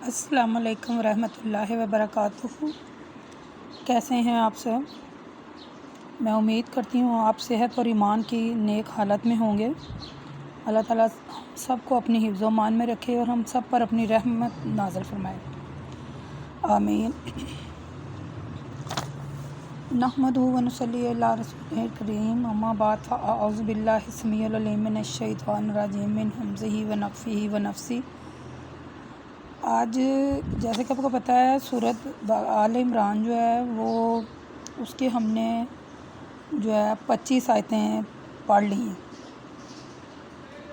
السلام علیکم ورحمۃ اللہ وبرکاتہ۔ کیسے ہیں آپ سب؟ میں امید کرتی ہوں آپ صحت اور ایمان کی نیک حالت میں ہوں گے۔ اللہ تعالیٰ سب کو اپنی حفظ و امان میں رکھے اور ہم سب پر اپنی رحمت نازل فرمائے، آمین۔ نحمدہ و نصلی علی رسولہ الکریم، اما بعد فاعوذ باللہ السمیع العلیم من الشیطان الرجیم من ہمزہ ونفخہ ونفثہ۔ آج جیسے کہ آپ کو پتہ ہے سورۃ آل عمران جو ہے وہ اس کے ہم نے جو ہے 25 آیتیں پڑھ لی ہیں۔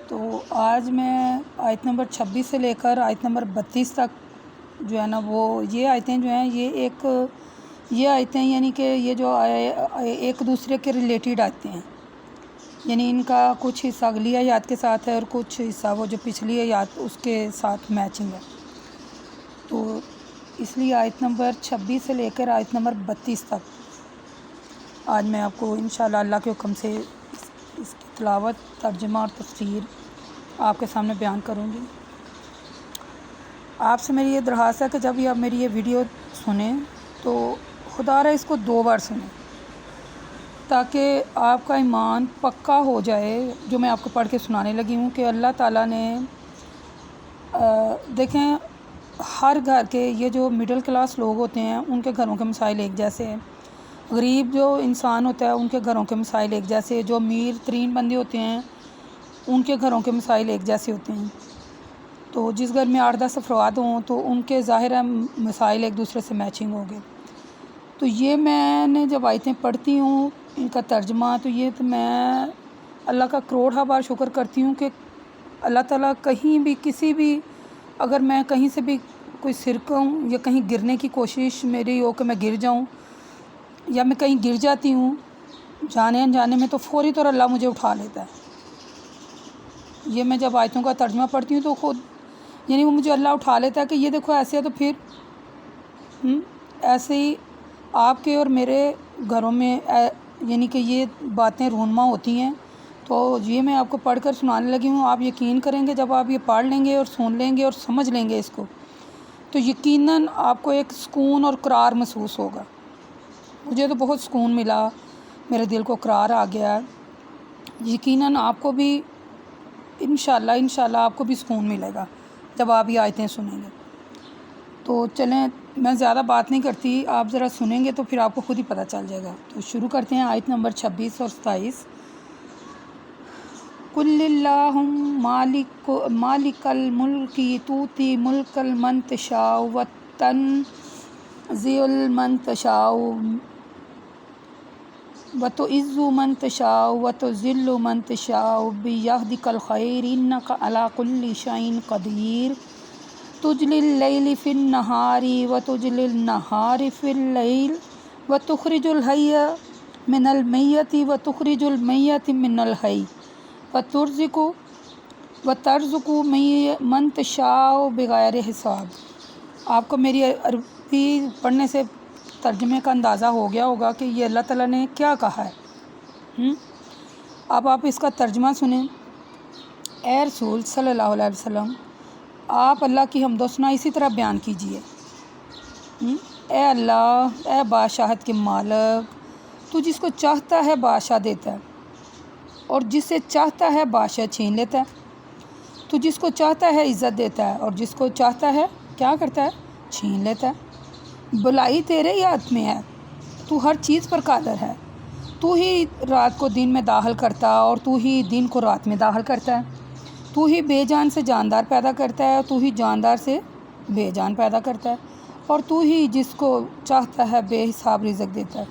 تو آج میں آیت نمبر 26 سے لے کر آیت نمبر 32 تک جو ہے نا وہ یہ آیتیں جو ہیں یہ آیتیں یعنی کہ یہ جو ایک دوسرے کے ریلیٹڈ آیتیں ہیں، یعنی ان کا کچھ حصہ اگلی آیات کے ساتھ ہے اور کچھ حصہ وہ جو پچھلی آیات اس کے ساتھ میچنگ ہے۔ تو اس لیے آیت نمبر 26 سے لے کر آیت نمبر 32 تک آج میں آپ کو انشاءاللہ اللہ کے حکم سے اس کی تلاوت، ترجمہ اور تفسیر آپ کے سامنے بیان کروں گی۔ آپ سے میری یہ درخواست ہے کہ جب بھی آپ میری یہ ویڈیو سنیں تو خدا را اس کو 2 بار سنیں تاکہ آپ کا ایمان پکا ہو جائے۔ جو میں آپ کو پڑھ کے سنانے لگی ہوں کہ اللہ تعالیٰ نے دیکھیں ہر گھر کے یہ جو مڈل کلاس لوگ ہوتے ہیں ان کے گھروں کے مسائل ایک جیسے ہیں، غریب جو انسان ہوتا ہے ان کے گھروں کے مسائل ایک جیسے، جو امیر ترین بندے ہوتے ہیں ان کے گھروں کے مسائل ایک جیسے ہوتے ہیں۔ تو جس گھر میں 8-10 افراد ہوں تو ان کے ظاہر ہے مسائل ایک دوسرے سے میچنگ ہو گئے۔ تو یہ میں نے جب آیتیں پڑھتی ہوں ان کا ترجمہ تو میں اللہ کا کروڑ بار شکر کرتی ہوں کہ اللہ تعالیٰ کہیں بھی کسی بھی اگر میں کہیں سے بھی کوئی سرکوں یا کہیں گرنے کی کوشش میری ہو کہ میں گر جاؤں یا میں کہیں گر جاتی ہوں جانے انجانے میں تو فوری طور اللہ مجھے اٹھا لیتا ہے۔ یہ میں جب آیتوں کا ترجمہ پڑھتی ہوں تو خود یعنی وہ مجھے اللہ اٹھا لیتا ہے کہ یہ دیکھو ایسے ہے تو پھر ایسے ہی آپ کے اور میرے گھروں میں یعنی کہ یہ باتیں رونما ہوتی ہیں۔ تو یہ میں آپ کو پڑھ کر سنانے لگی ہوں، آپ یقین کریں گے جب آپ یہ پڑھ لیں گے اور سن لیں گے اور سمجھ لیں گے اس کو تو یقیناً آپ کو ایک سکون اور قرار محسوس ہوگا۔ مجھے تو بہت سکون ملا، میرے دل کو قرار آ گیا۔ یقیناً آپ کو بھی انشاءاللہ آپ کو بھی سکون ملے گا جب آپ یہ آیتیں سنیں گے۔ تو چلیں میں زیادہ بات نہیں کرتی، آپ ذرا سنیں گے تو پھر آپ کو خود ہی پتہ چل جائے گا۔ تو شروع کرتے ہیں آیت نمبر 26 اور 27۔ قُلِ اللہم مالک الملک تؤتی ملک من تشاء وتنزع من تشاء وتعز من تشاء وتذل من تشاء بیدک الخیر انک علی کل شیء قدیر تجلی اللیل فی النہار وتجلی النہار فی اللیل وتخرج الحی من المیت وتخرج المیت من الحی وترزق من تشاء بغیر حساب۔ آپ کو میری عربی پڑھنے سے ترجمے کا اندازہ ہو گیا ہوگا کہ یہ اللہ تعالیٰ نے کیا کہا ہے۔ اب آپ اس کا ترجمہ سنیں۔ اے رسول صلی اللہ علیہ وسلم، آپ اللہ کی حمد و ثنا اسی طرح بیان کیجئے۔ اے اللہ، اے بادشاہت کے مالک، تو جس کو چاہتا ہے بادشاہ دیتا ہے اور جس سے چاہتا ہے بادشاہ چھین لیتا ہے۔ تو جس کو چاہتا ہے عزت دیتا ہے اور جس کو چاہتا ہے کیا کرتا ہے؟ چھین لیتا ہے۔ بلائی تیرے ہی ہاتھ میں ہے، تو ہر چیز پر قادر ہے۔ تو ہی رات کو دن میں داخل کرتا اور تو ہی دن کو رات میں داخل کرتا ہے۔ تو ہی بے جان سے جاندار پیدا کرتا ہے اور تو ہی جاندار سے بے جان پیدا کرتا ہے اور تو ہی جس کو چاہتا ہے بے حساب رزق دیتا ہے۔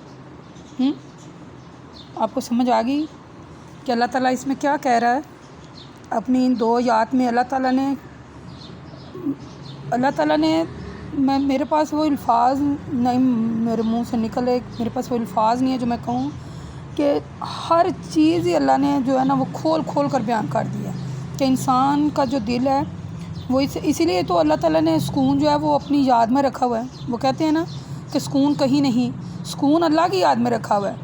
آپ کو سمجھ آ گئی کہ اللہ تعالیٰ اس میں کیا کہہ رہا ہے؟ اپنی ان 2 آیات میں اللہ تعالیٰ نے میرے پاس وہ الفاظ نہیں میرے منہ سے نکلے، میرے پاس وہ الفاظ نہیں ہے جو میں کہوں کہ ہر چیز ہی اللہ نے جو ہے نا وہ کھول کر بیان کر دیا کہ انسان کا جو دل ہے وہ اسی لیے تو اللہ تعالیٰ نے سکون جو ہے وہ اپنی یاد میں رکھا ہوا ہے۔ وہ کہتے ہیں نا کہ سکون کہیں نہیں، سکون اللہ کی یاد میں رکھا ہوا ہے۔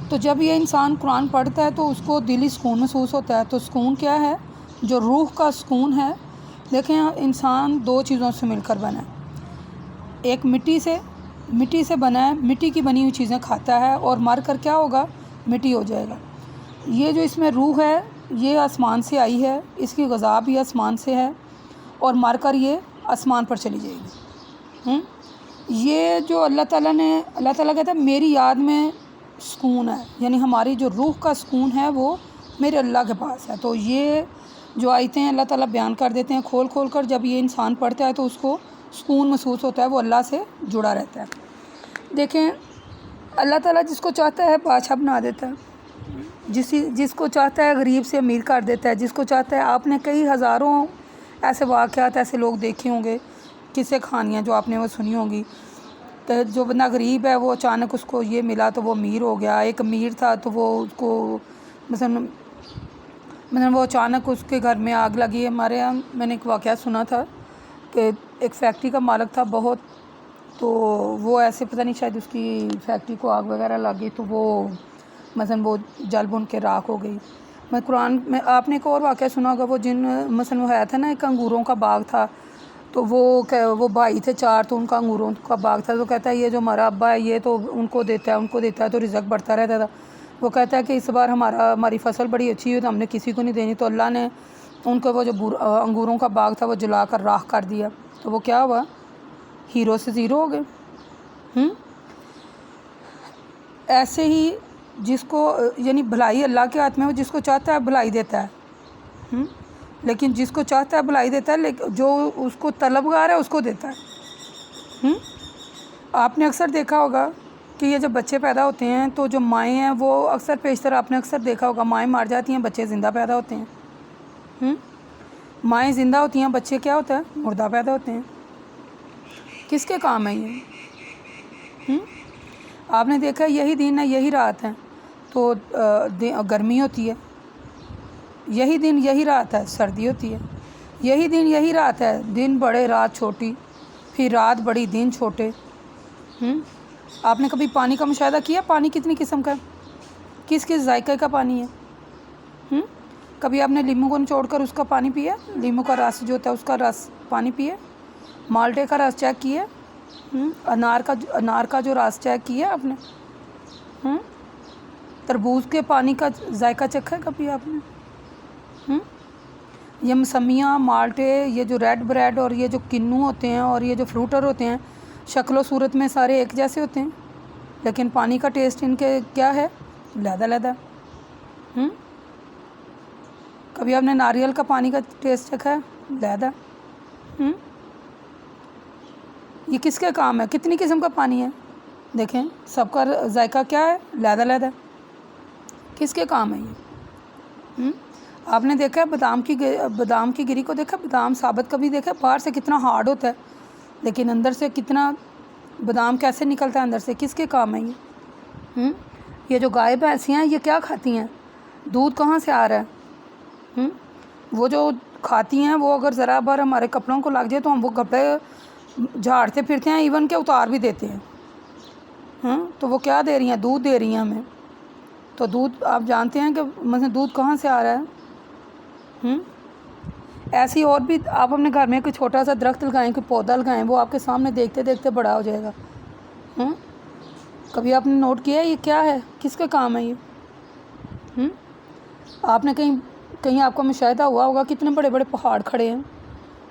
تو جب یہ انسان قرآن پڑھتا ہے تو اس کو دلی سکون محسوس ہوتا ہے۔ تو سکون کیا ہے؟ جو روح کا سکون ہے دیکھیں انسان دو چیزوں سے مل کر بنا ہے، ایک مٹی سے بنا ہے، مٹی کی بنی ہوئی چیزیں کھاتا ہے اور مر کر کیا ہوگا، مٹی ہو جائے گا۔ یہ جو اس میں روح ہے یہ آسمان سے آئی ہے، اس کی غذا بھی آسمان سے ہے اور مر کر یہ آسمان پر چلی جائے گی۔ یہ جو اللہ تعالیٰ کہتا ہے میری یاد میں سکون ہے، یعنی ہماری جو روح کا سکون ہے وہ میرے اللہ کے پاس ہے۔ تو یہ جو آیتیں اللہ تعالیٰ بیان کر دیتے ہیں کھول کھول کر، جب یہ انسان پڑھتا ہے تو اس کو سکون محسوس ہوتا ہے، وہ اللہ سے جڑا رہتا ہے۔ دیکھیں اللہ تعالیٰ جس کو چاہتا ہے بادشاہ بنا دیتا ہے، جس کو چاہتا ہے غریب سے امیر کر دیتا ہے، جس کو چاہتا ہے۔ آپ نے کئی ہزاروں ایسے واقعات ایسے لوگ دیکھے ہوں گے، قصے کہانیاں جو آپ نے وہ سنی ہوں گی، کہ جو بندہ غریب ہے وہ اچانک اس کو یہ ملا تو وہ امیر ہو گیا۔ ایک امیر تھا تو وہ اس کو مثلا وہ اچانک اس کے گھر میں آگ لگی۔ ہمارے یہاں میں نے ایک واقعہ سنا تھا کہ ایک فیکٹری کا مالک تھا بہت، تو وہ ایسے پتہ نہیں شاید اس کی فیکٹری کو آگ وغیرہ لگی تو وہ مثلا وہ جل بن کے راکھ ہو گئی۔ میں قرآن میں آپ نے ایک اور واقعہ سنا ہوگا، وہ مثلا وہ ہے تھا نا، ایک انگوروں کا باغ تھا، تو وہ بھائی تھے چار، تو ان کا انگوروں کا باغ تھا، تو کہتا ہے یہ جو ہمارا ابا ہے یہ تو ان کو دیتا ہے تو رزق بڑھتا رہتا تھا۔ وہ کہتا ہے کہ اس بار ہماری فصل بڑی اچھی ہوئی تو ہم نے کسی کو نہیں دینی، تو اللہ نے ان کو وہ جو انگوروں کا باغ تھا وہ جلا کر راکھ کر دیا، تو وہ کیا ہوا، ہیرو سے زیرو ہو گئے۔ ایسے ہی جس کو یعنی بھلائی اللہ کے ہاتھ میں، وہ جس کو چاہتا ہے بھلائی دیتا ہے، لیکن جس کو چاہتا ہے بھلائی دیتا ہے، لیکن جو اس کو طلبگار ہے اس کو دیتا ہے۔ آپ نے اکثر دیکھا ہوگا کہ یہ جب بچے پیدا ہوتے ہیں تو جو مائیں ہیں وہ اکثر پیشتر آپ نے اکثر دیکھا ہوگا مائیں مار جاتی ہیں، بچے زندہ پیدا ہوتے ہیں۔ مائیں زندہ ہوتی ہیں، بچے کیا ہوتا ہے، مردہ پیدا ہوتے ہیں۔ کس کے کام ہے یہ؟ آپ نے دیکھا یہی دن ہے یہی رات ہے تو گرمی ہوتی ہے، یہی دن یہی رات ہے سردی ہوتی ہے، یہی دن یہی رات ہے دن بڑے رات چھوٹی، پھر رات بڑی دن چھوٹے۔ آپ نے کبھی پانی کا مشاہدہ کیا؟ پانی کتنی قسم کا ہے، کس کس ذائقے کا پانی ہے؟ کبھی آپ نے لیمو کو نچوڑ کر اس کا پانی پیا؟ لیمو کا رس جو ہوتا ہے اس کا رس پانی پیا؟ مالٹے کا رس چیک کیا؟ انار کا جو رس چیک کیا آپ نے؟ تربوز کے پانی کا ذائقہ چکھا ہے کبھی آپ نے؟ یہ موسمیاں، مالٹے، یہ جو ریڈ بریڈ اور یہ جو کنو ہوتے ہیں اور یہ جو فروٹر ہوتے ہیں، شکل و صورت میں سارے ایک جیسے ہوتے ہیں، لیکن پانی کا ٹیسٹ ان کے کیا ہے، علیحدہ علیحدہ۔ کبھی آپ نے ناریل کا پانی کا ٹیسٹ چکھا ہے؟ علیحدہ۔ یہ کس کے کام ہے، کتنی قسم کا پانی ہے، دیکھیں سب کا ذائقہ کیا ہے، علیحدہ علیحدہ۔ کس کے کام ہے یہ؟ آپ نے دیکھا ہے بادام کی گری کو دیکھا، بادام ثابت کبھی دیکھا، باہر سے کتنا ہارڈ ہوتا ہے لیکن اندر سے کتنا بادام کیسے نکلتا ہے اندر سے، کس کے کام ہے یہ؟ یہ جو گائے بھینسیاں ہیں یہ کیا کھاتی ہیں، دودھ کہاں سے آ رہا ہے؟ وہ جو کھاتی ہیں وہ اگر ذرا بار ہمارے کپڑوں کو لگ جائے تو ہم وہ کپڑے جھاڑتے پھرتے ہیں، ایون کہ اتار بھی دیتے ہیں۔ تو وہ کیا دے رہی ہیں، دودھ دے رہی ہیں ہمیں۔ تو دودھ آپ جانتے ہیں کہ مثلا دودھ کہاں سے آ رہا ہے؟ ایسی اور بھی آپ اپنے گھر میں کوئی چھوٹا سا درخت لگائیں، کوئی پودا لگائیں، وہ آپ کے سامنے دیکھتے دیکھتے بڑا ہو جائے گا۔ کبھی آپ نے نوٹ کیا ہے یہ کیا ہے، کس کا کام ہے یہ؟ آپ نے کہیں آپ کا مشاہدہ ہوا ہوگا کتنے بڑے بڑے پہاڑ کھڑے ہیں،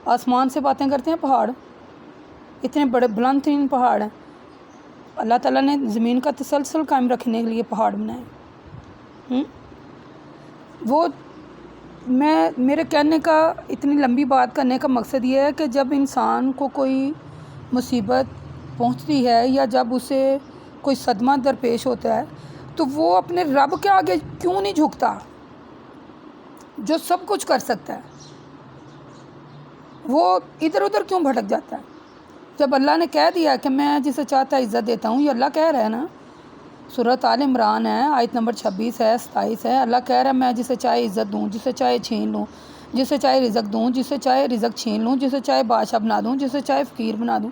آسمان سے باتیں کرتے ہیں پہاڑ، اتنے بڑے بلند ترین پہاڑ ہیں۔ اللہ تعالیٰ نے زمین کا تسلسل قائم رکھنے کے لیے پہاڑ بنائے۔ وہ میرے کہنے کا، اتنی لمبی بات کرنے کا مقصد یہ ہے کہ جب انسان کو کوئی مصیبت پہنچتی ہے یا جب اسے کوئی صدمہ درپیش ہوتا ہے تو وہ اپنے رب کے آگے کیوں نہیں جھکتا، جو سب کچھ کر سکتا ہے، وہ ادھر ادھر کیوں بھٹک جاتا ہے؟ جب اللہ نے کہہ دیا کہ میں جسے چاہتا ہے عزت دیتا ہوں، یہ اللہ کہہ رہا ہے نا، سورۃ آل عمران ہے، آیت نمبر 26 ہے، 27 ہے، اللہ کہہ رہا ہے میں جسے چاہے عزت دوں، جسے چاہے چھین لوں، جسے چاہے رزق دوں، جسے چاہے رزق چھین لوں، جسے چاہے بادشاہ بنا دوں، جسے چاہے فقیر بنا دوں۔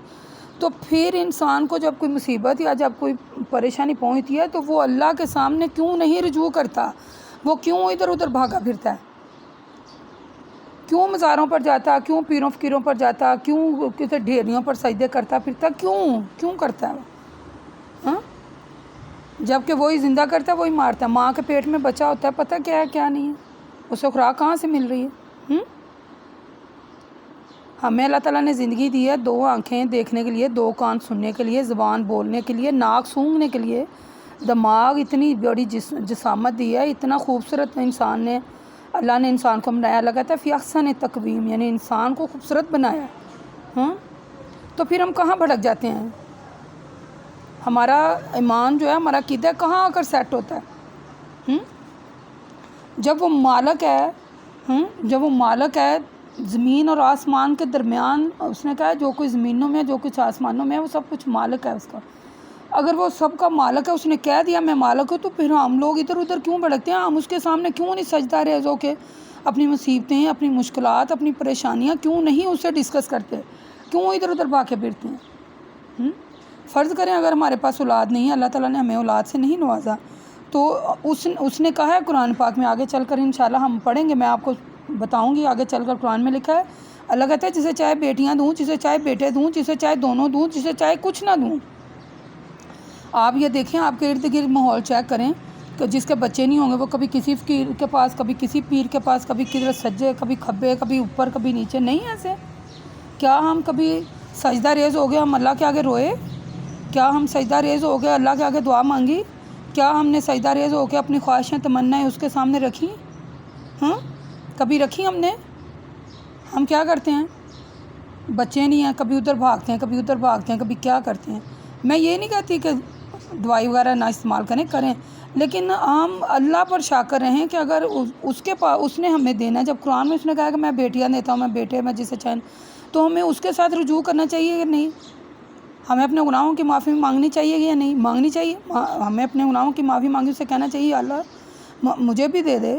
تو پھر انسان کو جب کوئی مصیبت یا جب کوئی پریشانی پہنچتی ہے تو وہ اللہ کے سامنے کیوں نہیں رجوع کرتا، وہ کیوں ادھر ادھر بھاگا پھرتا ہے؟ کیوں مزاروں پر جاتا، کیوں پیروں فقیروں پر جاتا، کیوں کسی ڈھیریوں پر سجدے کرتا پھرتا، کیوں کرتا ہے؟ ہاں، جب کہ وہی زندہ کرتا ہے، وہی مارتا ہے. ماں کے پیٹ میں بچہ ہوتا ہے، پتہ کیا ہے کیا نہیں ہے، اسے خوراک کہاں سے مل رہی ہے؟ ہمیں اللہ تعالیٰ نے زندگی دی ہے، 2 آنکھیں دیکھنے کے لیے، 2 کان سننے کے لیے، زبان بولنے کے لیے، ناک سونگھنے کے لیے، دماغ، اتنی بڑی جسامت دی ہے، اتنا خوبصورت انسان نے، اللہ نے انسان کو بنایا. اللہ کہتا ہے فی احسن تقویم، یعنی انسان کو خوبصورت بنایا ہے. ہاں، تو پھر ہم کہاں بھٹک جاتے ہیں؟ ہمارا ایمان جو ہے، ہمارا عقیدہ کہاں آ کر سیٹ ہوتا ہے؟ جب وہ مالک ہے، جب وہ مالک ہے زمین اور آسمان کے درمیان. اس نے کہا جو کوئی زمینوں میں، جو کچھ آسمانوں میں ہے، وہ سب کچھ مالک ہے اس کا. اگر وہ سب کا مالک ہے، اس نے کہہ دیا میں مالک ہوں، تو پھر ہم لوگ ادھر ادھر کیوں بھٹکتے ہیں؟ ہم اس کے سامنے کیوں نہیں سجدہ ریز ہو کے اپنی مصیبتیں، اپنی مشکلات، اپنی پریشانیاں کیوں نہیں اسے ڈسکس کرتے؟ کیوں ادھر ادھر بھاگے پھرتے ہیں؟ فرض کریں اگر ہمارے پاس اولاد نہیں ہے، اللہ تعالیٰ نے ہمیں اولاد سے نہیں نوازا، تو اس نے کہا ہے قرآن پاک میں، آگے چل کر انشاءاللہ ہم پڑھیں گے، میں آپ کو بتاؤں گی آگے چل کر قرآن میں لکھا ہے. اللہ کہتا ہے جسے چاہے بیٹیاں دوں، جسے چاہے بیٹے دوں، جسے چاہے دونوں دوں، جسے چاہے کچھ نہ دوں. آپ یہ دیکھیں، آپ کے ارد گرد ماحول چیک کریں کہ جس کے بچے نہیں ہوں گے وہ کبھی کسی فقیر کے پاس، کبھی کسی پیر کے پاس، کبھی کدھر سجے، کبھی کھبے، کبھی اوپر، کبھی نیچے. نہیں ایسے. کیا ہم کبھی سجدہ ریز ہو گئے ہم اللہ کے آگے روئے؟ کیا ہم سجدہ ریز ہو گئے اللہ کے آگے دعا مانگی؟ کیا ہم نے سجدہ ریز ہو کے اپنی خواہشیں، تمنائیں اس کے سامنے رکھی؟ کبھی رکھی ہم نے؟ ہم کیا کرتے ہیں؟ بچے نہیں ہیں، کبھی ادھر بھاگتے ہیں، کبھی ادھر بھاگتے ہیں، کبھی کیا کرتے ہیں. میں یہ نہیں کہتی کہ دوائی وغیرہ نہ استعمال کریں، لیکن ہم اللہ پر شاکر رہیں کہ اگر اس کے پاس اس نے ہمیں دینا. جب قرآن میں اس نے کہا کہ میں بیٹیاں دیتا ہوں، میں بیٹے، میں جسے چاہیں، تو ہمیں اس کے ساتھ رجوع کرنا چاہیے یا نہیں؟ ہمیں اپنے گناہوں کی معافی مانگنی چاہیے یا نہیں مانگنی چاہیے؟ ہمیں اپنے گناہوں کی معافی مانگی، اسے کہنا چاہیے اللہ مجھے بھی دے دے.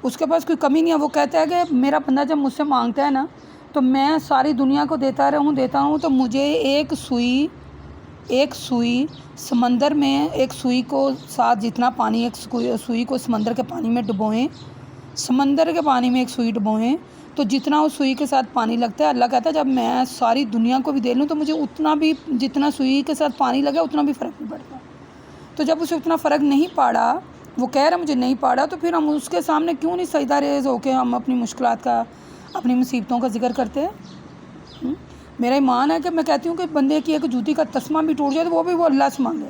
اس کے پاس کوئی کمی نہیں ہے. وہ کہتا ہے کہ میرا بندہ جب مجھ سے مانگتا ہے نا، تو میں ساری دنیا کو دیتا ہوں، تو مجھے ایک سوئی سمندر میں، ایک سوئی کو ساتھ جتنا پانی، ایک سوئی کو سمندر کے پانی میں ڈبوئیں، سمندر کے پانی میں ایک سوئی ڈبوئیں، تو جتنا اس سوئی کے ساتھ پانی لگتا ہے، اللہ کہتا ہے جب میں ساری دنیا کو بھی دے لوں تو مجھے اتنا بھی، جتنا سوئی کے ساتھ پانی لگا اتنا بھی فرق نہیں پڑتا. تو جب اسے اتنا فرق نہیں پڑا، وہ کہہ رہا مجھے نہیں پڑا، تو پھر ہم اس کے سامنے کیوں نہیں سجدہ ریز ہو کے ہم اپنی مشکلات کا، اپنی مصیبتوں کا ذکر کرتے ہیں؟ میرا ایمان ہے کہ میں کہتی ہوں کہ بندے کی ایک جوتی کا تسمہ بھی ٹوٹ جائے تو وہ بھی وہ اللہ سے مانگے.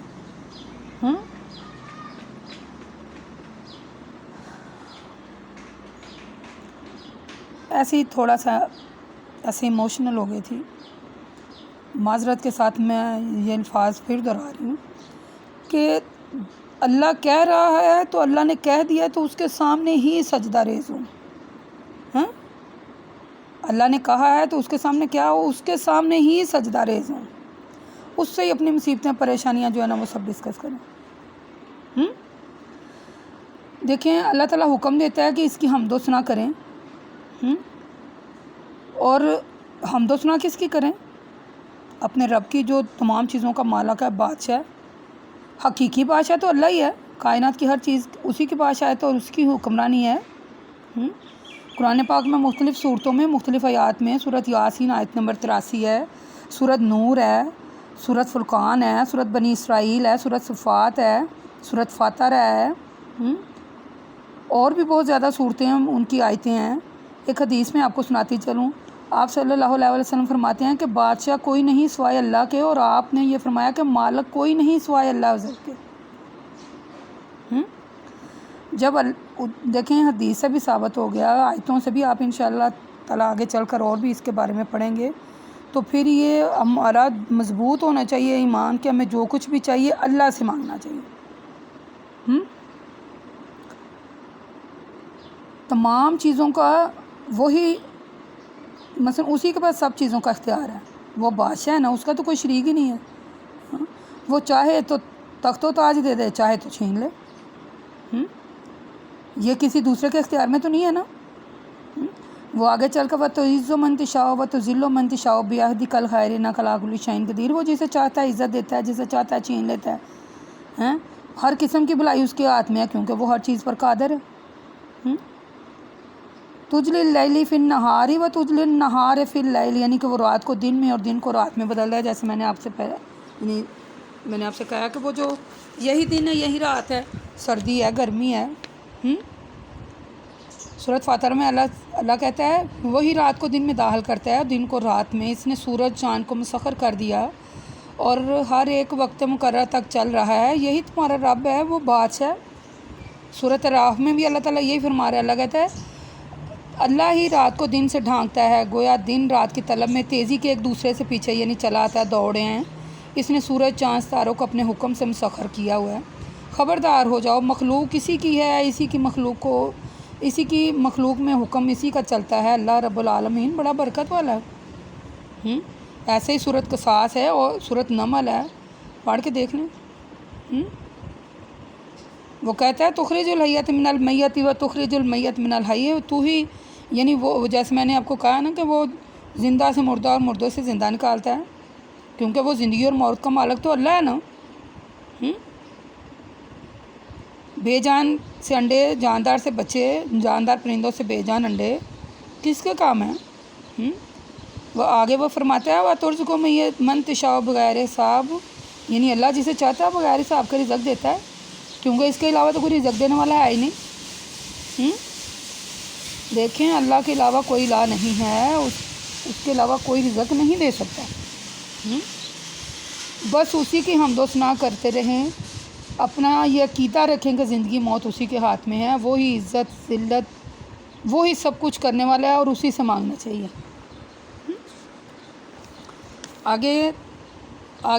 ایسے ہی تھوڑا سا ایسے ایموشنل ہو گئی تھی. معذرت کے ساتھ میں یہ الفاظ پھر دہرا رہی ہوں کہ اللہ کہہ رہا ہے تو اللہ نے کہہ دیا تو اس کے سامنے ہی سجدہ ریز ہوں. اللہ نے کہا ہے تو اس کے سامنے کیا ہو؟ اس کے سامنے ہی سجدہ ریز ہوں. اس سے ہی اپنی مصیبتیں، پریشانیاں جو ہے نا وہ سب ڈسکس کریں. دیکھیں اللہ تعالیٰ حکم دیتا ہے کہ اس کی حمد و ثنا کریں. اور حمد و ثنا کس کی کریں؟ اپنے رب کی، جو تمام چیزوں کا مالک ہے، بادشاہ. حقیقی بادشاہ تو اللہ ہی ہے، کائنات کی ہر چیز اسی کی بادشاہت اور اس کی حکمرانی ہے. قرآن پاک میں مختلف صورتوں میں، مختلف آیات میں، سورۃ یاسین آیت نمبر 83 ہے، سورۃ نور ہے، سورۃ فرقان ہے، سورۃ بنی اسرائیل ہے، سورۃ صفات ہے، سورۃ فاتر ہے، اور بھی بہت زیادہ صورتیں ہیں، ان کی آیتیں ہیں. ایک حدیث میں آپ کو سناتی چلوں. آپ صلی اللہ علیہ وسلم فرماتے ہیں کہ بادشاہ کوئی نہیں سوائے اللہ کے، اور آپ نے یہ فرمایا کہ مالک کوئی نہیں سوائے اللہ عز کے. جب دیکھیں حدیث سے بھی ثابت ہو گیا، آیتوں سے بھی آپ انشاءاللہ تعالیٰ آگے چل کر اور بھی اس کے بارے میں پڑھیں گے، تو پھر یہ ہمارا مضبوط ہونا چاہیے ایمان کہ ہمیں جو کچھ بھی چاہیے اللہ سے مانگنا چاہیے. تمام چیزوں کا وہی، مثلا اسی کے پاس سب چیزوں کا اختیار ہے. وہ بادشاہ ہے نا، اس کا تو کوئی شریک ہی نہیں ہے. وہ چاہے تو تخت و تاج دے دے، چاہے تو چھین لے. یہ کسی دوسرے کے اختیار میں تو نہیں ہے نا. وہ آگے چل کر وَتُعِزُّ مَن تَشَاءُ وَتُذِلُّ مَن تَشَاءُ بِیَدِکَ الْخَیرُ اِنَّکَ عَلیٰ کُلِّ شَیْءٍ قدیر. وہ جسے چاہتا ہے عزت دیتا ہے، جسے چاہتا ہے چھین لیتا ہے. ہر قسم کی بھلائی اس کے ہاتھ میں ہے، کیونکہ وہ ہر چیز پر قادر ہے. تجلی اللیلی فی النہاری و تجلی النہار فی اللیل، یعنی کہ وہ رات کو دن میں اور دن کو رات میں بدل رہا ہے. جیسے میں نے آپ سے یعنی میں نے آپ سے کہا کہ وہ جو یہی دن ہے یہی رات ہے، سردی ہے گرمی ہے. سورۃ فاتر میں اللہ کہتا ہے وہی رات کو دن میں داخل کرتا ہے اور دن کو رات میں. اس نے سورج چاند کو مسخر کر دیا اور ہر ایک وقت مقرر تک چل رہا ہے. یہی تمہارا رب ہے، وہ بادشاہ ہے. سورۃ راف میں بھی اللہ تعالیٰ یہی فرما رہا ہے. اللہ کہتا ہے اللہ ہی رات کو دن سے ڈھانکتا ہے، گویا دن رات کی طلب میں تیزی کے ایک دوسرے سے پیچھے یعنی چلا آتا ہے، دوڑے ہیں. اس نے سورج چاند ستاروں کو اپنے حکم سے مسخر کیا ہوا ہے. خبردار ہو جاؤ، مخلوق اسی کی ہے، اسی کی مخلوق میں حکم اسی کا چلتا ہے. اللہ رب العالمین بڑا برکت والا ہے. ایسے ہی سورۃ قصاص ہے اور سورۃ نمل ہے، پڑھ کے دیکھ لیں. وہ کہتا ہے تخرج الحیۃ من المیت و تخرج المیت من الحی. تو ہی یعنی وہ جیسے میں نے آپ کو کہا نا کہ وہ زندہ سے مردہ اور مردوں سے زندہ نکالتا ہے، کیونکہ وہ زندگی اور موت کا مالک تو اللہ ہے نا. بے جان سے انڈے، جاندار سے بچے، جاندار پرندوں سے بے جان انڈے کس کے کام ہیں؟ وہ آگے وہ فرماتا ہے وہ ترز کو من تشاء بغیر حساب، یعنی اللہ جسے چاہتا ہے بغیر حساب کا رزق دیتا ہے، کیونکہ اس کے علاوہ تو کوئی رزق دینے والا ہے ہی نہیں. دیکھیں اللہ کے علاوہ کوئی الہ نہیں ہے، اس کے علاوہ کوئی رزق نہیں دے سکتا. بس اسی کی حمد و ثنا کرتے رہیں، اپنا یہ عقیدہ رکھیں کہ زندگی موت اسی کے ہاتھ میں ہے. وہی عزت ذلت وہی سب کچھ کرنے والا ہے اور اسی سے مانگنا چاہیے. آگے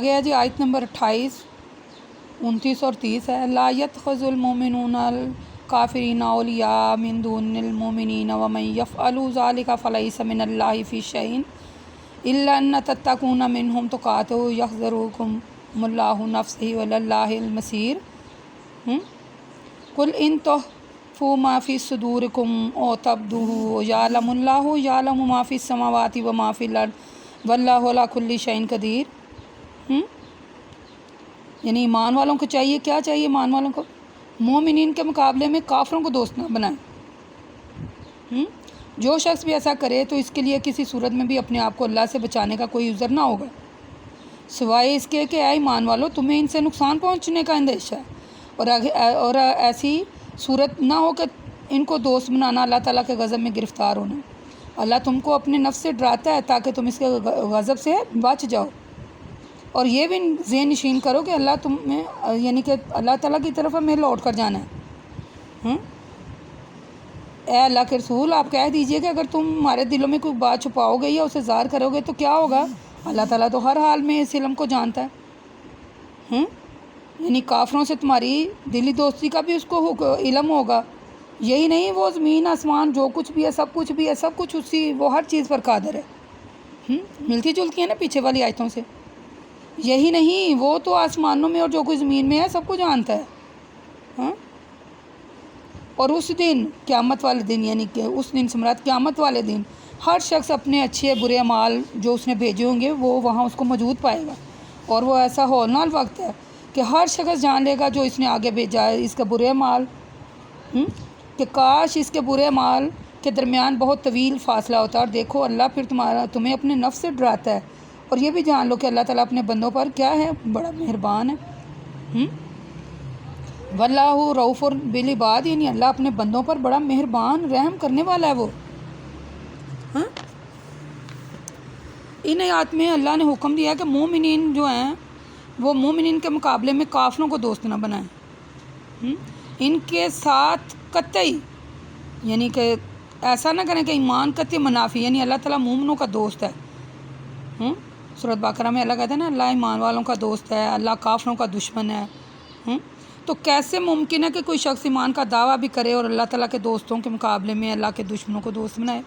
ہے جی آیت نمبر 28، 29 اور 30 ہے. لا يتخذ المؤمنون الکافرین اولیاء من دون المؤمنین ومن یفعل ذلک فلیس من اللہ فی شیء الا ان تتقون منهم تقاۃ یحذرکم اللہ نفسہ ولی اللہ المصیر. قل ان تخفوا ما فی صدورکم او تبدوہ یعلم اللہ یعلم ما فی السماوات وما فی الارض واللہ علی کل شیء قدیر. یعنی ایمان والوں کو چاہیے، کیا چاہیے ایمان والوں کو؟ مومنین کے مقابلے میں کافروں کو دوست نہ بنائیں. جو شخص بھی ایسا کرے تو اس کے لیے کسی صورت میں بھی اپنے آپ کو اللہ سے بچانے کا کوئی عذر نہ ہوگا، سوائے اس کے کہ اے ایمان والو تمہیں ان سے نقصان پہنچنے کا اندیشہ ہے اور ایسی صورت نہ ہو کہ ان کو دوست بنانا اللہ تعالیٰ کے غضب میں گرفتار ہونا. اللہ تم کو اپنے نفس سے ڈراتا ہے تاکہ تم اس کے غضب سے بچ جاؤ. اور یہ بھی ذہن نشین کرو کہ اللہ تمہیں یعنی کہ اللہ تعالیٰ کی طرف ہمیں لوٹ کر جانا ہے. اے اللہ کے رسول آپ کہہ دیجئے کہ اگر تم ہمارے دلوں میں کوئی بات چھپاؤ گے یا اسے ظاہر کرو گے تو کیا ہوگا؟ اللہ تعالیٰ تو ہر حال میں اس علم کو جانتا ہے. یعنی کافروں سے تمہاری دلی دوستی کا بھی اس کو علم ہوگا. یہی نہیں وہ زمین آسمان جو کچھ بھی ہے سب کچھ اسی وہ ہر چیز پر قادر ہے. ملتی جلتی ہے نا پیچھے والی آیتوں سے. یہی نہیں وہ تو آسمانوں میں اور جو کچھ زمین میں ہے سب کو جانتا ہے. اور اس دن قیامت والے دن یعنی کہ اس دن سے مراد قیامت والے دن ہر شخص اپنے اچھے برے اعمال جو اس نے بھیجے ہوں گے وہ وہاں اس کو موجود پائے گا. اور وہ ایسا ہولناک وقت ہے کہ ہر شخص جان لے گا جو اس نے آگے بھیجا ہے اس کا برے اعمال، کہ کاش اس کے برے اعمال کے درمیان بہت طویل فاصلہ ہوتا. اور دیکھو اللہ پھر تمہیں اپنے نفس سے ڈراتا ہے. اور یہ بھی جان لو کہ اللہ تعالیٰ اپنے بندوں پر کیا ہے، بڑا مہربان ہے. واللہ رؤوف بالعباد، یعنی اللہ اپنے بندوں پر بڑا مہربان رحم کرنے والا ہے. وہ ان آیات میں اللہ نے حکم دیا ہے کہ مومنین جو ہیں وہ مومنین کے مقابلے میں کافروں کو دوست نہ بنائیں. ان کے ساتھ قطعی یعنی کہ ایسا نہ کریں کہ ایمان قطعی منافی، یعنی اللہ تعالیٰ مومنوں کا دوست ہے. سورۃ بقرہ میں اللہ کہتا ہے نا اللہ ایمان والوں کا دوست ہے، اللہ کافروں کا دشمن ہے. تو کیسے ممکن ہے کہ کوئی شخص ایمان کا دعویٰ بھی کرے اور اللہ تعالیٰ کے دوستوں کے مقابلے میں اللہ کے دشمنوں کو دوست بنائے؟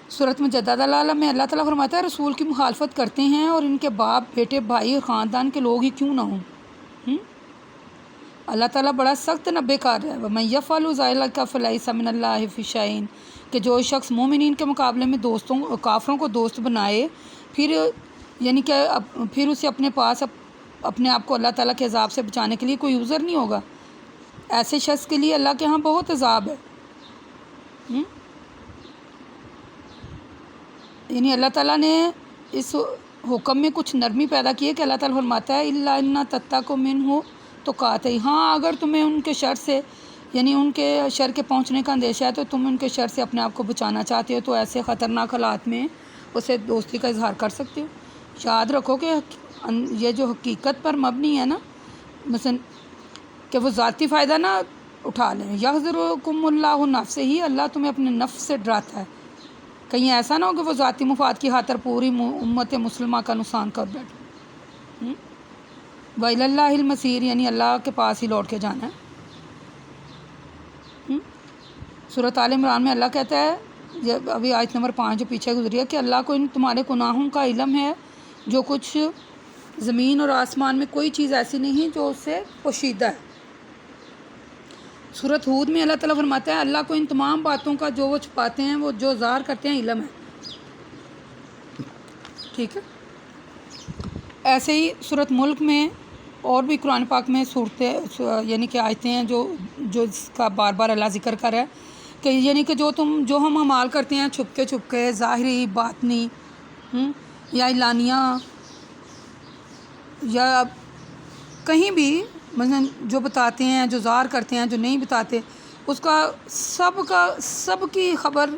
سورۃ مجادلہ میں اللہ تعالیٰ فرماتا ہے رسول کی مخالفت کرتے ہیں اور ان کے باپ بیٹے بھائی اور خاندان کے لوگ ہی کیوں نہ ہوں. اللہ تعالیٰ بڑا سخت نبے کار ہے. وَمَن يَفْعَلْ ذَلِكَ فَلَيْسَ مِنَ اللَّهِ فِي شَيْءٍ، کہ جو شخص مومنین کے مقابلے میں کافروں کو دوست بنائے پھر یعنی کہ پھر اسے اپنے پاس اپنے آپ کو اللہ تعالیٰ کے عذاب سے بچانے کے لیے کوئی عذر نہیں ہوگا. ایسے شخص کے لیے اللہ کے ہاں بہت عذاب ہے۔ یعنی اللہ تعالیٰ نے اس حکم میں کچھ نرمی پیدا کی ہے کہ اللہ تعالیٰ فرماتا ہے الا ان تتقوا منہ تقاۃ، ہاں اگر تمہیں ان کے شر سے، یعنی ان کے شر کے پہنچنے کا اندیشہ ہے تو تم ان کے شر سے اپنے آپ کو بچانا چاہتے ہو تو ایسے خطرناک حالات میں اسے دوستی کا اظہار کر سکتے ہو۔ یاد رکھو کہ یہ جو حقیقت پر مبنی ہے نا، مثلا کہ وہ ذاتی فائدہ نہ اٹھا لیں، یحذرکم اللہ نفسہ ہی، اللہ تمہیں اپنے نفس سے ڈراتا ہے، کہیں ایسا نہ ہو کہ وہ ذاتی مفاد کی خاطر پوری امت مسلمہ کا نقصان کر بیٹھے۔ وَإِلَى اللَّهِ الْمَصِيرُ، یعنی اللہ کے پاس ہی لوٹ کے جانا ہے۔ سورۃ آل عمران میں اللہ کہتا ہے، جب ابھی آیت نمبر 5 جو پیچھے گزری ہے، کہ اللہ کو ان تمہارے گناہوں کا علم ہے، جو کچھ زمین اور آسمان میں کوئی چیز ایسی نہیں جو اس سے پوشیدہ ہے۔ سورۃ ہود میں اللہ تعالیٰ فرماتا ہے اللہ کو ان تمام باتوں کا جو وہ چھپاتے ہیں، وہ جو ظاہر کرتے ہیں، علم ہے۔ ٹھیک ہے، ایسے ہی سورۃ ملک میں اور بھی قرآن پاک میں صورتیں، یعنی کہ آیتیں ہیں جو اس کا بار بار اللہ ذکر کر رہا ہے کہ یعنی کہ جو ہم اعمال کرتے ہیں چھپ کے ظاہری، باطنی یا اعلانیہ یا کہیں بھی، مثلا جو بتاتے ہیں، جو ظاہر کرتے ہیں، جو نہیں بتاتے، اس کا سب کی خبر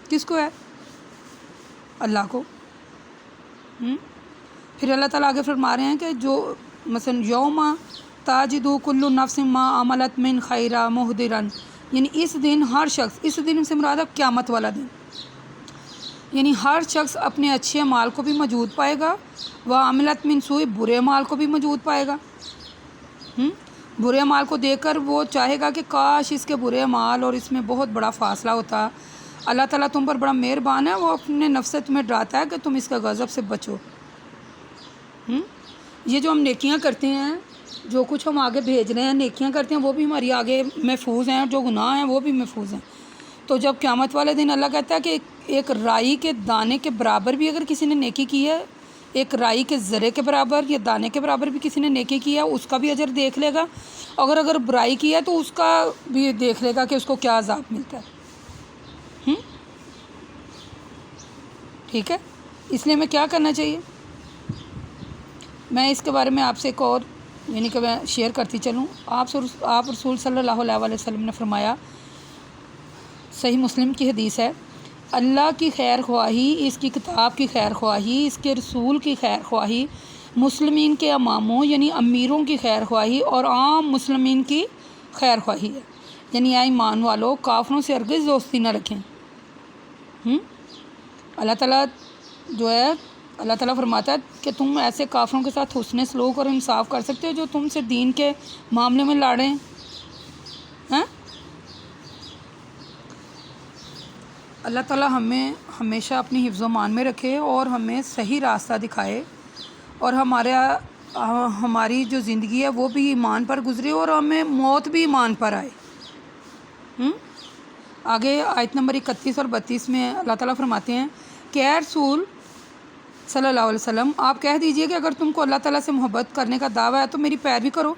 کس کو ہے؟ اللہ کو۔ پھر اللہ تعالیٰ آگے فرما رہے ہیں کہ جو مثلا یوم تاجد کل نفس ما عملت من خیرا محضرن، یعنی اس دن ہر شخص، اس دن سے مراد ہے قیامت والا دن، یعنی ہر شخص اپنے اچھے اعمال کو بھی موجود پائے گا، وہ عملت من سوء، برے اعمال کو بھی موجود پائے گا۔ برے اعمال کو دیکھ کر وہ چاہے گا کہ کاش اس کے برے اعمال اور اس میں بہت بڑا فاصلہ ہوتا۔ اللہ تعالیٰ تم پر بڑا مہربان ہے، وہ اپنے نفس سے تمہیں ڈراتا ہے کہ تم اس کا غضب سے بچو۔ یہ جو ہم نیکیاں کرتے ہیں، جو کچھ ہم آگے بھیج رہے ہیں، نیکیاں کرتے ہیں، وہ بھی ہماری آگے محفوظ ہیں، اور جو گناہ ہیں وہ بھی محفوظ ہیں۔ تو جب قیامت والے دن اللہ کہتا ہے کہ ایک رائی کے دانے کے برابر بھی اگر کسی نے نیکی کی ہے، ایک رائی کے ذرے کے برابر یا دانے کے برابر بھی کسی نے نیکی کی ہے، اس کا بھی اجر دیکھ لے گا، اگر برائی کی ہے تو اس کا بھی دیکھ لے گا کہ اس کو کیا عذاب ملتا ہے۔ ٹھیک ہے، اس لیے ہمیں کیا کرنا چاہیے؟ میں اس کے بارے میں آپ سے ایک اور یعنی کہ میں شیئر کرتی چلوں۔ آپ رسول صلی اللہ علیہ وسلم نے فرمایا، صحیح مسلم کی حدیث ہے، اللہ کی خیر خواہی، اس کی کتاب کی خیر خواہی، اس کے رسول کی خیر خواہی، مسلمین کے اماموں یعنی امیروں کی خیر خواہی اور عام مسلمین کی خیر خواہی ہے۔ یعنی اے ایمان والو، کافروں سے ہرگز دوستی نہ رکھیں۔ اللہ تعالیٰ جو ہے، اللہ تعالیٰ فرماتا ہے کہ تم ایسے کافروں کے ساتھ حسن سلوک اور انصاف کر سکتے ہو جو تم سے دین کے معاملے میں لڑیں۔ اللہ تعالیٰ ہمیں ہمیشہ اپنی حفظ و امان میں رکھے اور ہمیں صحیح راستہ دکھائے، اور ہماری جو زندگی ہے وہ بھی ایمان پر گزرے اور ہمیں موت بھی ایمان پر آئے۔ آگے آیت نمبر 31 اور 32 میں اللہ تعالیٰ فرماتے ہیں کہ اے رسول صلی اللہ علیہ وسلم، آپ کہہ دیجئے کہ اگر تم کو اللہ تعالیٰ سے محبت کرنے کا دعویٰ ہے تو میری پیروی کرو،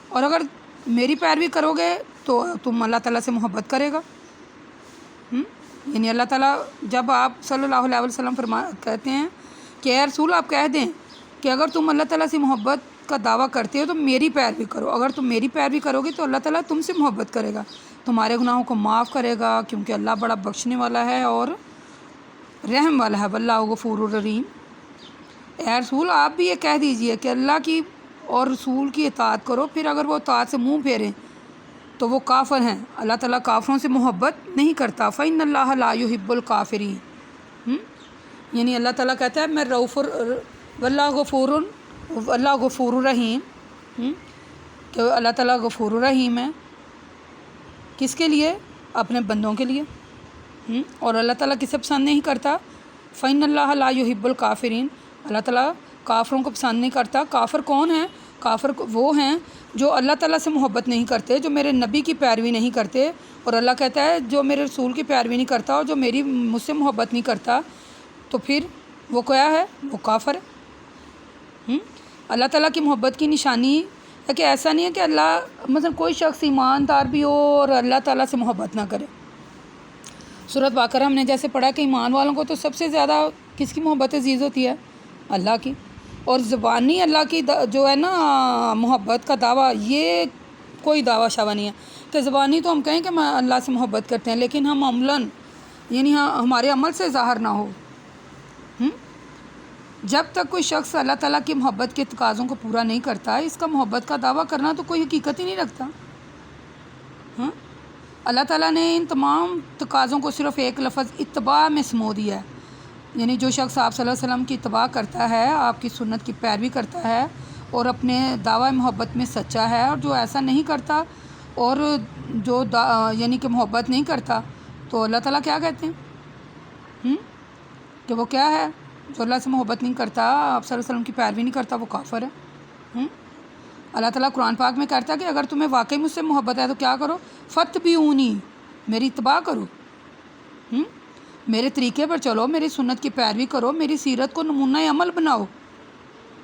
اور اگر میری پیروی کرو گے تو تم اللہ تعالیٰ سے محبت کرے گا۔ یعنی اللہ تعالیٰ جب آپ صلی اللہ علیہ وسلم کہتے ہیں کہ اے رسول آپ کہہ دیں کہ اگر تم اللہ تعالیٰ سے محبت کا دعویٰ کرتے ہو تو میری پیروی کرو، اگر تم میری پیروی کرو گے تو اللہ تعالیٰ تم سے محبت کرے گا، تمہارے گناہوں کو معاف کرے گا، کیونکہ اللہ بڑا بخشنے والا ہے اور رحم والا ہے، واللہ غفور الرحیم۔ اے رسول آپ بھی یہ کہہ دیجئے کہ اللہ کی اور رسول کی اطاعت کرو، پھر اگر وہ اطاعت سے منہ پھیریں تو وہ کافر ہیں، اللہ تعالیٰ کافروں سے محبت نہیں کرتا۔ فإن اللہ لا يحب الکافرین۔ یعنی اللہ تعالیٰ کہتا ہے میں واللہ غفور الرحیم، کہ اللہ تعالیٰ غفور الرحیم ہے، کس کے لیے؟ اپنے بندوں کے لیے۔ اور اللہ تعالیٰ کسے پسند نہیں کرتا؟ فإن اللہ لا يحب الکافرین، اللہ تعالیٰ کافروں کو پسند نہیں کرتا۔ کافر کون ہیں؟ کافر وہ ہیں جو اللہ تعالیٰ سے محبت نہیں کرتے، جو میرے نبی کی پیروی نہیں کرتے، اور اللہ کہتا ہے جو میرے رسول کی پیروی نہیں کرتا اور جو مجھ سے محبت نہیں کرتا، تو پھر وہ کیا ہے؟ وہ کافر ہے۔ اللہ تعالیٰ کی محبت کی نشانی کہ ایسا نہیں ہے کہ اللہ مثلا کوئی شخص ایماندار بھی ہو اور اللہ تعالیٰ سے محبت نہ کرے۔ سورۃ بقرہ ہم نے جیسے پڑھا کہ ایمان والوں کو تو سب سے زیادہ کس کی محبت عزیز ہوتی ہے؟ اللہ کی۔ اور زبانی اللہ کی جو ہے نا محبت کا دعویٰ، یہ کوئی دعویٰ شعویٰ نہیں ہے کہ زبانی تو ہم کہیں کہ ہم اللہ سے محبت کرتے ہیں، لیکن ہم عملاً یعنی ہمارے عمل سے ظاہر نہ ہو۔ جب تک کوئی شخص اللہ تعالیٰ کی محبت کے تقاضوں کو پورا نہیں کرتا، اس کا محبت کا دعویٰ کرنا تو کوئی حقیقت ہی نہیں رکھتا۔ اللہ تعالیٰ نے ان تمام تقاضوں کو صرف ایک لفظ اتباع میں سمو دیا ہے، یعنی جو شخص آپ صلی اللہ علیہ وسلم کی اتباع کرتا ہے، آپ کی سنت کی پیروی کرتا ہے اور اپنے دعویٰ محبت میں سچا ہے، اور جو ایسا نہیں کرتا اور جو یعنی کہ محبت نہیں کرتا، تو اللہ تعالیٰ کیا کہتے ہیں کہ وہ کیا ہے؟ جو اللہ سے محبت نہیں کرتا، آپ صلی اللہ علیہ وسلم کی پیروی نہیں کرتا، وہ کافر ہے۔ اللہ تعالیٰ قرآن پاک میں کہتا ہے کہ اگر تمہیں واقعی مجھ سے محبت ہے تو کیا کرو؟ فاتبعونی، میری اتباع کرو، میرے طریقے پر چلو، میری سنت کی پیروی کرو، میری سیرت کو نمونہ عمل بناؤ۔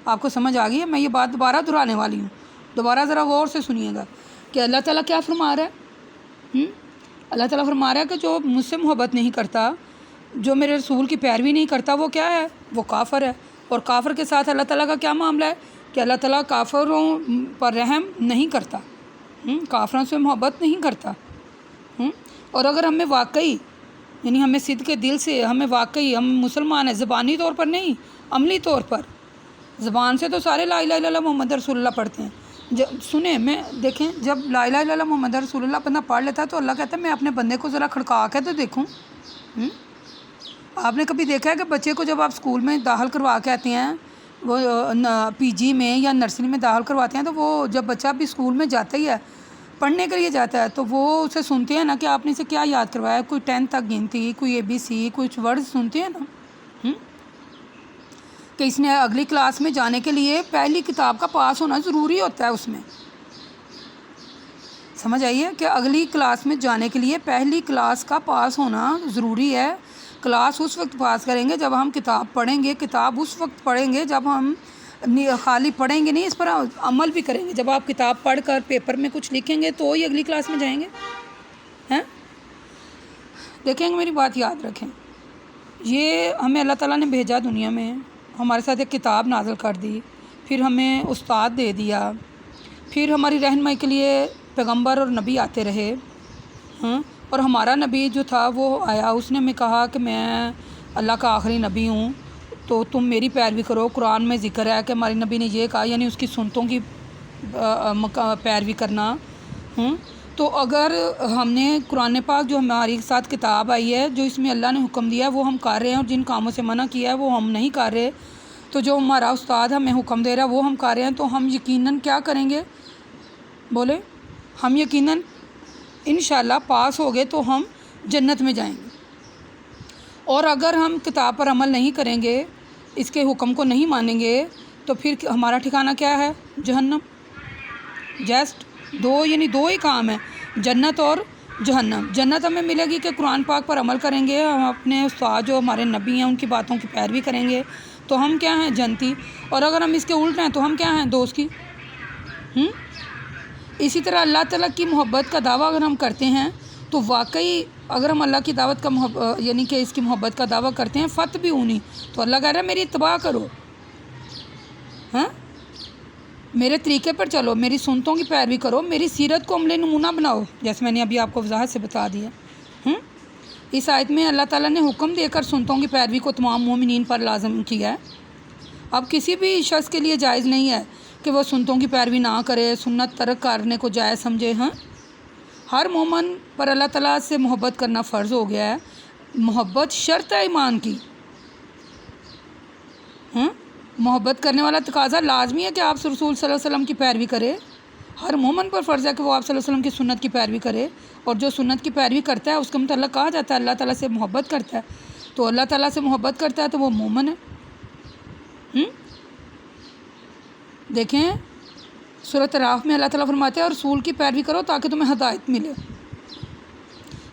آپ کو سمجھ آ گئی ہے؟ میں یہ بات دوبارہ دہرانے والی ہوں، دوبارہ ذرا غور سے سنیے گا کہ اللہ تعالیٰ کیا فرما رہا ہے۔ اللہ تعالیٰ فرما رہا ہے کہ جو مجھ سے محبت نہیں کرتا، جو میرے رسول کی پیروی نہیں کرتا، وہ کیا ہے؟ وہ کافر ہے۔ اور کافر کے ساتھ اللہ تعالیٰ کا کیا معاملہ ہے کہ اللہ تعالیٰ کافروں پر رحم نہیں کرتا، کافروں سے محبت نہیں کرتا۔ اور اگر ہمیں واقعی یعنی ہمیں صدق کے دل سے ہمیں واقعی ہم مسلمان ہیں، زبانی طور پر نہیں، عملی طور پر، زبان سے تو سارے لا الہ الا اللہ محمد رسول اللہ پڑھتے ہیں۔ سنیں میں دیکھیں، جب لا الہ الا اللہ محمد رسول اللہ بندہ پڑھ لیتا ہے تو اللہ کہتا ہے میں اپنے بندے کو ذرا کھڑکا کے تو دیکھوں۔ آپ نے کبھی دیکھا ہے کہ بچے کو جب آپ اسکول میں داخل کروا کے آتے ہیں، وہ پی جی میں یا نرسری میں داخل کرواتے ہیں، تو وہ جب بچہ بھی اسکول میں جاتا ہی ہے، پڑھنے کے لیے جاتا ہے، تو وہ اسے سنتے ہیں نا کہ آپ نے اسے کیا یاد کروایا، کوئی 10 تک گنتی، کوئی ABC، کچھ ورڈ سنتے ہیں نا، کہ اس نے اگلی کلاس میں جانے کے لیے پہلی کتاب کا پاس ہونا ضروری ہوتا ہے۔ اس میں سمجھ آئیے کہ اگلی کلاس میں جانے کے لیے پہلی کلاس کا پاس ہونا ضروری ہے۔ کلاس اس وقت پاس کریں گے جب ہم کتاب پڑھیں گے، کتاب اس وقت پڑھیں گے جب ہم خالی پڑھیں گے نہیں، اس پر عمل بھی کریں گے۔ جب آپ کتاب پڑھ کر پیپر میں کچھ لکھیں گے تو ہی اگلی کلاس میں جائیں گے۔ دیکھیں گے، میری بات یاد رکھیں، یہ ہمیں اللہ تعالیٰ نے بھیجا دنیا میں، ہمارے ساتھ ایک کتاب نازل کر دی، پھر ہمیں استاد دے دیا، پھر ہماری رہنمائی کے لیے پیغمبر اور نبی آتے رہے، اور ہمارا نبی جو تھا وہ آیا، اس نے ہمیں کہا کہ میں اللہ کا آخری نبی ہوں، تو تم میری پیروی کرو۔ قرآن میں ذکر ہے کہ ہمارے نبی نے یہ کہا، یعنی اس کی سنتوں کی پیروی کرنا۔ تو اگر ہم نے قرآن پاک جو ہمارے ساتھ کتاب آئی ہے، جو اس میں اللہ نے حکم دیا ہے وہ ہم کر رہے ہیں، اور جن کاموں سے منع کیا ہے وہ ہم نہیں کر رہے، تو جو ہمارا استاد ہمیں حکم دے رہا ہے وہ ہم کر رہے ہیں، تو ہم یقیناً کیا کریں گے؟ بولے، ہم یقیناً انشاءاللہ پاس ہو گئے تو ہم جنت میں جائیں گے۔ اور اگر ہم کتاب پر عمل نہیں کریں گے، اس کے حکم کو نہیں مانیں گے، تو پھر ہمارا ٹھکانہ کیا ہے؟ جہنم۔ جسٹ دو ہی کام ہیں، جنت اور جہنم۔ جنت ہمیں ملے گی کہ قرآن پاک پر عمل کریں گے، ہم اپنے استاد جو ہمارے نبی ہیں ان کی باتوں کی پیروی کریں گے، تو ہم کیا ہیں؟ جنتی۔ اور اگر ہم اس کے الٹ ہیں تو ہم کیا ہیں؟ دوست کی۔ اسی طرح اللہ تعالیٰ کی محبت کا دعویٰ اگر ہم کرتے ہیں تو واقعی اگر ہم اللہ کی دعوت کا یعنی کہ اس کی محبت کا دعویٰ کرتے ہیں، فاتبعونی، تو اللہ کہہ رہا ہے میری اتباع کرو، میرے طریقے پر چلو، میری سنتوں کی پیروی کرو، میری سیرت کو عمل نمونہ بناؤ، جیسے میں نے ابھی آپ کو وضاحت سے بتا دیا۔ اس آیت میں اللہ تعالیٰ نے حکم دے کر سنتوں کی پیروی کو تمام مومنین پر لازم کیا ہے۔ اب کسی بھی شخص کے لیے جائز نہیں ہے کہ وہ سنتوں کی پیروی نہ کرے، سنت ترک کرنے کو جائز سمجھے۔ ہر مومن پر اللہ تعالیٰ سے محبت کرنا فرض ہو گیا ہے۔ محبت شرط ہے ایمان کی۔ محبت کرنے والا تقاضا لازمی ہے کہ آپ رسول صلی اللہ علیہ وسلم کی پیروی کرے۔ ہر مومن پر فرض ہے کہ وہ آپ صلی اللہ علیہ وسلم کی سنت کی پیروی کرے، اور جو سنت کی پیروی کرتا ہے اس کا متعلق کہا جاتا ہے اللہ تعالیٰ سے محبت کرتا ہے۔ تو اللہ تعالیٰ سے محبت کرتا ہے تو وہ مومن ہے۔ دیکھیں سورۃ اعراف میں اللہ تعالیٰ فرماتے ہیں اور رسول کی پیروی کرو تاکہ تمہیں ہدایت ملے۔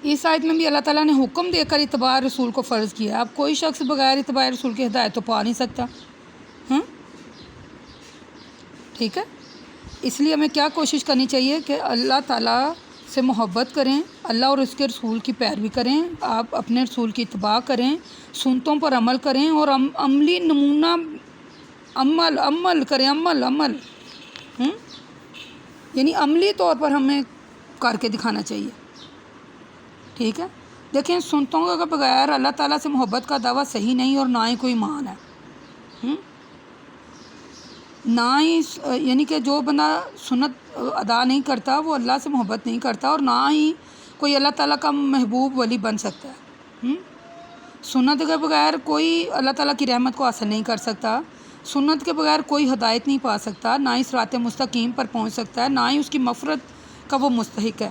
اس آیت میں بھی اللہ تعالیٰ نے حکم دے کر اتباع رسول کو فرض کیا ہے۔ اب کوئی شخص بغیر اتباع رسول کی ہدایت تو پا نہیں سکتا۔ ٹھیک ہے، اس لیے ہمیں کیا کوشش کرنی چاہیے کہ اللہ تعالیٰ سے محبت کریں، اللہ اور اس کے رسول کی پیروی کریں، آپ اپنے رسول کی اتباع کریں، سنتوں پر عمل کریں اور عملی نمونہ عمل کریں، عمل یعنی عملی طور پر ہمیں کر کے دکھانا چاہیے، ٹھیک ہے۔ دیکھیں سنتوں کے بغیر اللہ تعالیٰ سے محبت کا دعویٰ صحیح نہیں اور نہ ہی کوئی ایمان ہے، نہ ہی یعنی کہ جو بندہ سنت ادا نہیں کرتا وہ اللہ سے محبت نہیں کرتا، اور نہ ہی کوئی اللہ تعالیٰ کا محبوب ولی بن سکتا ہے۔ سنت کے بغیر کوئی اللہ تعالیٰ کی رحمت کو حاصل نہیں کر سکتا، سنت کے بغیر کوئی ہدایت نہیں پا سکتا، نہ ہی صراط مستقیم پر پہنچ سکتا ہے، نہ ہی اس کی مغفرت کا وہ مستحق ہے۔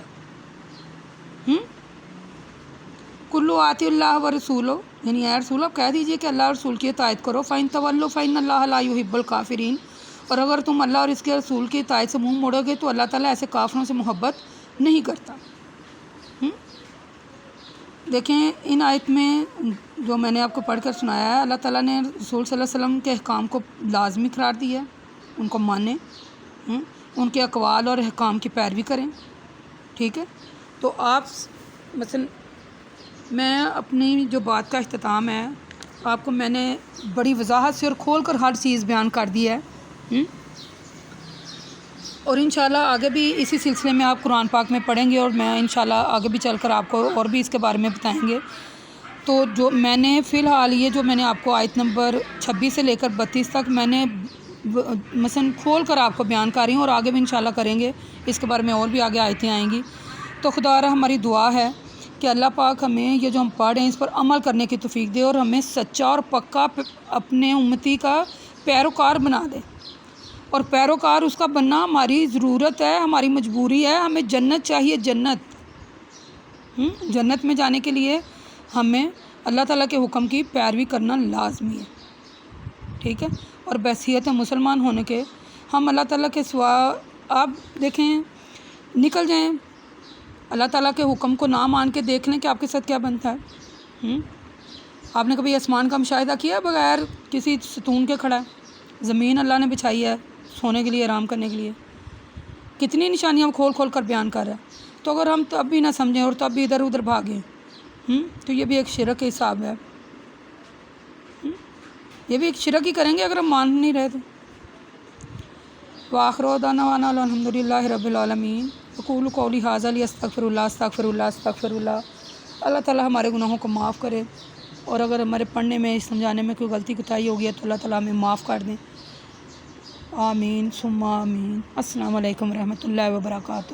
کلو آتی اللہ و رسولو، یعنی اے رسول آپ کہہ دیجئے کہ اللہ اور رسول کی اطاعت کرو، فَإِن تَوَلُّوا فَإِنَّ اللَّهَ لَا يُحِبُّ الْكَافِرِينَ، اور اگر تم اللہ اور اس کے رسول کی اطاعت سے منہ موڑو گے تو اللہ تعالیٰ ایسے کافروں سے محبت نہیں کرتا۔ دیکھیں ان آیت میں جو میں نے آپ کو پڑھ کر سنایا ہے، اللہ تعالیٰ نے رسول صلی اللہ علیہ وسلم کے احکام کو لازمی قرار دیا ہے، ان کو مانیں، ان کے اقوال اور احکام کی پیروی کریں، ٹھیک ہے۔ تو آپ مثلا میں اپنی جو بات کا اختتام ہے آپ کو میں نے بڑی وضاحت سے اور کھول کر ہر چیز بیان کر دی ہے، اور انشاءاللہ آگے بھی اسی سلسلے میں آپ قرآن پاک میں پڑھیں گے، اور میں انشاءاللہ آگے بھی چل کر آپ کو اور بھی اس کے بارے میں بتائیں گے۔ تو جو میں نے فی الحال یہ جو میں نے آپ کو آیت نمبر 26 سے لے کر 32 تک میں نے مثلا کھول کر آپ کو بیان کر رہی ہوں، اور آگے بھی انشاءاللہ کریں گے، اس کے بارے میں اور بھی آگے آیتیں آئیں گی۔ تو خدا را ہماری دعا ہے کہ اللہ پاک ہمیں یہ جو ہم پڑھ رہے ہیں اس پر عمل کرنے کی توفیق دے، اور ہمیں سچا اور پکا اپنے امتی کا پیروکار بنا دے، اور پیروکار اس کا بننا ہماری ضرورت ہے، ہماری مجبوری ہے۔ ہمیں جنت چاہیے، جنت میں جانے کے لیے ہمیں اللہ تعالیٰ کے حکم کی پیروی کرنا لازمی ہے، ٹھیک ہے۔ اور بحیثیت مسلمان ہونے کے ہم اللہ تعالیٰ کے سوا، آپ دیکھیں نکل جائیں، اللہ تعالیٰ کے حکم کو نہ مان کے دیکھ لیں کہ آپ کے ساتھ کیا بنتا ہے۔ آپ نے کبھی آسمان کا مشاہدہ کیا بغیر کسی ستون کے کھڑا ہے؟ زمین اللہ نے بچھائی ہے سونے کے لیے، آرام کرنے کے لیے، کتنی نشانیاں ہم کھول کھول کر بیان کر رہے ہیں۔ تو اگر ہم تب بھی نہ سمجھیں اور تب بھی ادھر ادھر بھاگیں، تو یہ بھی ایک شرک کا حساب ہے، یہ بھی ایک شرک ہی کریں گے اگر ہم مان نہیں رہے تو۔ وآخر دعوانا الحمد للہ رب العالمین، اقول قولی ھذا استغفر اللہ۔ اللہ تعالیٰ ہمارے گناہوں کو معاف کرے، اور اگر ہمارے پڑھنے میں سمجھانے میں کوئی غلطی کوتاہی ہو گئی ہے تو اللہ تعالیٰ ہمیں معاف کر دیں، آمین ثم آمین۔ السلام علیکم ورحمۃ اللہ وبرکاتہ۔